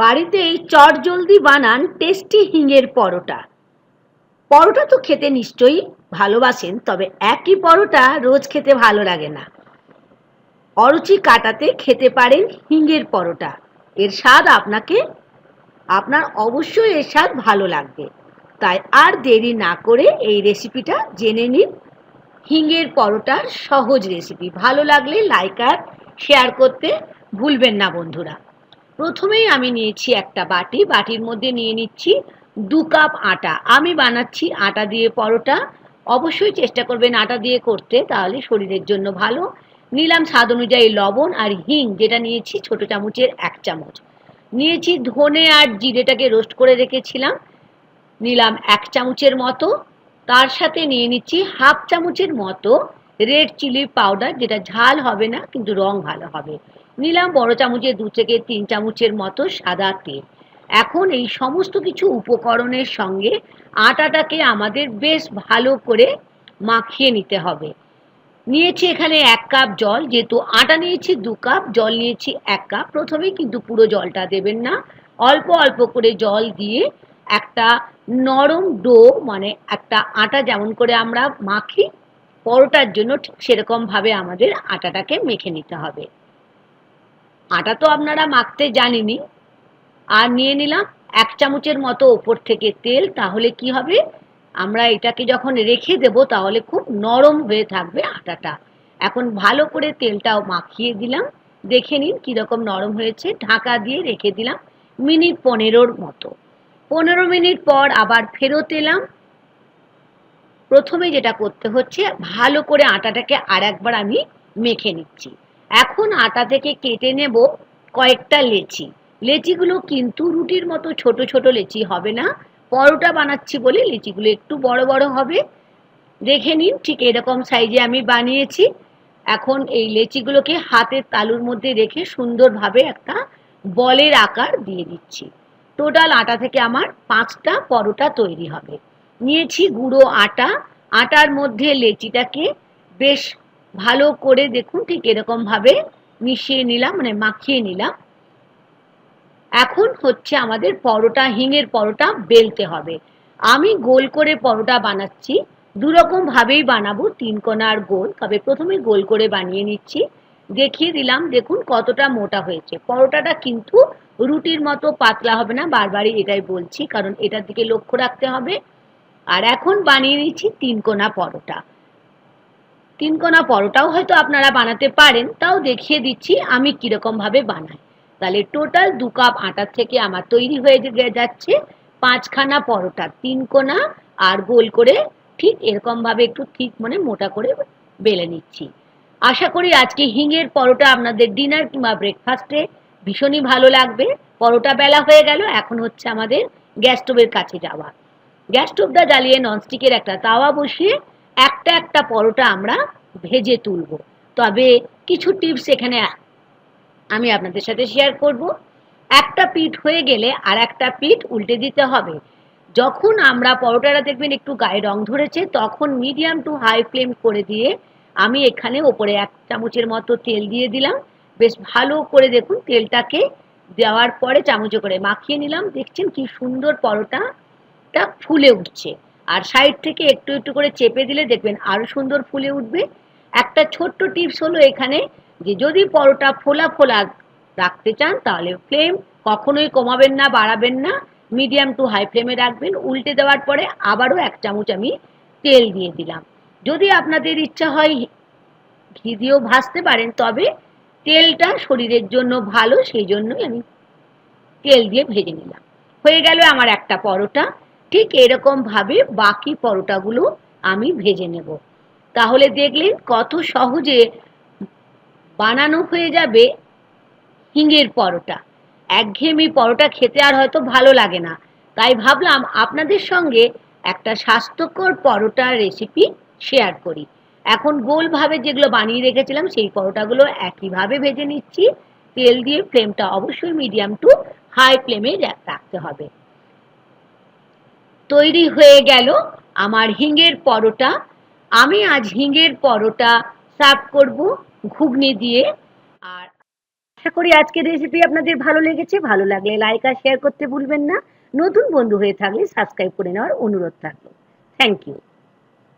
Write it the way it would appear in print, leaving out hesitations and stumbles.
বাড়িতেই চটজলদি বানান টেস্টি হিঙের পরোটা। পরোটা তো খেতে নিশ্চয়ই ভালোবাসেন, তবে একই পরোটা রোজ খেতে ভালো লাগে না। অরুচি কাটাতে খেতে পারেন হিঙের পরোটা। এর স্বাদ আপনার অবশ্যই এর স্বাদ ভালো লাগবে। তাই আর দেরি না করে এই রেসিপিটা জেনে নিন। হিঙের পরোটার সহজ রেসিপি। ভালো লাগলে লাইক আর শেয়ার করতে ভুলবেন না বন্ধুরা। প্রথমেই আমি নিয়েছি একটা বাটি, বাটির মধ্যে নিয়ে নিচ্ছি 2 কাপ আটা। আমি বানাচ্ছি আটা দিয়ে পরোটা। অবশ্যই চেষ্টা করবেন আটা দিয়ে করতে, তাহলে শরীরের জন্য ভালো। নিলাম স্বাদ অনুযায়ী লবণ আর হিং, যেটা নিয়েছি ছোট চামচের 1 চামচ। নিয়েছি ধনে আর জিরেটাকে রোস্ট করে রেখেছিলাম, নিলাম 1 চামচের মতো। তার সাথে নিয়ে নিচ্ছি হাফ চামচের মতো রেড চিলি পাউডার, যেটা ঝাল হবে না কিন্তু রং ভালো হবে। নিলাম বড় চামচের 2 থেকে 3 চামচের মতো সাদা তেল। এখন এই সমস্ত কিছু উপকরণের সঙ্গে আটাটাকে আমাদের বেশ ভালো করে মাখিয়ে নিতে হবে। নিয়েছি এখানে 1 কাপ জল, যেহেতু আটা নিয়েছি 2 কাপ, জল নিয়েছি 1 কাপ। প্রথমেই কিন্তু পুরো জলটা দেবেন না, অল্প অল্প করে জল দিয়ে একটা নরম ডো, মানে একটা আটা যেমন করে আমরা মাখি পরোটার জন্য, ঠিক সেরকমভাবে আমাদের আটাটাকে মেখে নিতে হবে। আটা তো আপনারা মাখতে জানেনই। আর নিয়ে নিলাম 1 চামচের মতো ওপর থেকে তেল। তাহলে কি হবে, আমরা এটাকে যখন রেখে দেব তাহলে খুব নরম হয়ে থাকবে আটাটা। এখন ভালো করে তেলটাও মাখিয়ে দিলাম। দেখে নিন কীরকম নরম হয়েছে। ঢাকা দিয়ে রেখে দিলাম মিনিট 15-র মতো। 15 মিনিট পর আবার ফেরত এলাম। প্রথমে যেটা করতে হচ্ছে, ভালো করে আটাটাকে আরেকবার আমি মেখে নিচ্ছি। এখন আটা থেকে কেটে নেব কয়েকটা লেচি। লেচিগুলো কিন্তু রুটির মতো ছোট ছোট লেচি হবে না, পরোটা বানাচ্ছি বলে লেচিগুলো একটু বড় বড় হবে। দেখে নিন, ঠিক এরকম সাইজে আমি বানিয়েছি। এখন এই লেচিগুলোকে হাতের তালুর মধ্যে রেখে সুন্দরভাবে একটা বলের আকার দিয়ে দিচ্ছি। টোটাল আটা থেকে আমার 5টা পরোটা তৈরি হবে। নিয়েছি গুঁড়ো আটা, আটার মধ্যে লেচিটাকে বেশ ভালো করে দেখুন ঠিক এরকমভাবে মিশিয়ে নিলাম, মানে মাখিয়ে নিলাম। এখন হচ্ছে আমাদের পরোটা, হিঙের পরোটা বেলতে হবে। আমি গোল করে পরোটা বানাচ্ছি, দুরকমভাবেই বানাবো, 3 কোণা আর গোল। তবে প্রথমে গোল করে বানিয়ে নিচ্ছি, দেখিয়ে দিলাম। দেখুন কতটা মোটা হয়েছে। পরোটাটা কিন্তু রুটির মতো পাতলা হবে না, বারবারই এটাই বলছি, কারণ এটার দিকে লক্ষ্য রাখতে হবে। আর এখন বানিয়ে নিচ্ছি 3 কোণা পরোটা। 3 কোণা পরোটাও হয়তো আপনারা বানাতে পারেন, তাও দেখিয়ে দিচ্ছি আমি কীরকমভাবে বানাই। তাহলে টোটাল 2 কাপ আটার থেকে আমার তৈরি হয়ে যাচ্ছে 5খানা পরোটা, 3 কোণা আর গোল করে ঠিক এরকমভাবে একটু ঠিক মানে মোটা করে বেলে নিচ্ছি। আশা করি আজকে হিঙের পরোটা আপনাদের ডিনার কিংবা ব্রেকফাস্টে ভীষণই ভালো লাগবে। পরোটা বেলা হয়ে গেল, এখন হচ্ছে আমাদের গ্যাস স্টোভের কাছে যাওয়া। গ্যাস স্টোভটা জ্বালিয়ে ননস্টিকের একটা তাওয়া বসিয়ে একটা একটা পরোটা আমরা ভেজে তুলব। তবে কিছু টিপস এখানে আমি আপনাদের সাথে শেয়ার করব। একটা পিঠ হয়ে গেলে আর একটা পিঠ উল্টে দিতে হবে। যখন আমরা পরোটাটা দেখবেন একটু গায়ে রং ধরেছে, তখন মিডিয়াম টু হাই ফ্লেম করে দিয়ে আমি এখানে ওপরে 1 চামচের মতো তেল দিয়ে দিলাম। বেশ ভালো করে দেখুন তেলটাকে দেওয়ার পরে চামচে করে মাখিয়ে নিলাম। দেখছেন কি সুন্দর পরোটাটা ফুলে উঠছে। আর সাইড থেকে একটু একটু করে চেপে দিলে দেখবেন আরও সুন্দর ফুলে উঠবে। একটা ছোট্ট টিপস হলো এখানে, যে যদি পরোটা ফোলা ফোলা রাখতে চান তাহলে ফ্লেম কখনোই কমাবেন না, বাড়াবেন না, মিডিয়াম টু হাই ফ্লেমে রাখবেন। উল্টে দেওয়ার পরে আবারও 1 চামচ আমি তেল দিয়ে দিলাম। যদি আপনাদের ইচ্ছা হয় ঘি দিয়েও ভাজতে পারেন, তবে তেলটা শরীরের জন্য ভালো, সেই জন্যই আমি তেল দিয়ে ভেজে নিলাম। হয়ে গেল আমার একটা পরোটা। ঠিক এরকমভাবে বাকি পরোটাগুলো আমি ভেজে নেব। তাহলে দেখলেন কত সহজে বানানো হয়ে যাবে হিঙের পরোটা। একঘেয়েমি পরোটা খেতে আর হয়তো ভালো লাগে না, তাই ভাবলাম আপনাদের সঙ্গে একটা স্বাস্থ্যকর পরোটার রেসিপি শেয়ার করি। এখন গোলভাবে যেগুলো বানিয়ে রেখেছিলাম সেই পরোটাগুলো একইভাবে ভেজে নিচ্ছি। তেল দিয়ে ফ্লেমটা অবশ্যই মিডিয়াম টু হাই ফ্লেমে রাখতে হবে। তৈরি হয়ে গেল আমার হিঙের পরোটা। আমি আজ হিঙের পরোটা সার্ভ করব ঘুগনি দিয়ে। আর আশা করি আজকের রেসিপি আপনাদের ভালো লেগেছে। ভালো লাগলে লাইক আর শেয়ার করতে ভুলবেন না। নতুন বন্ধু হয়ে থাকলে সাবস্ক্রাইব করে নেওয়ার অনুরোধ থাকলো। Thank you.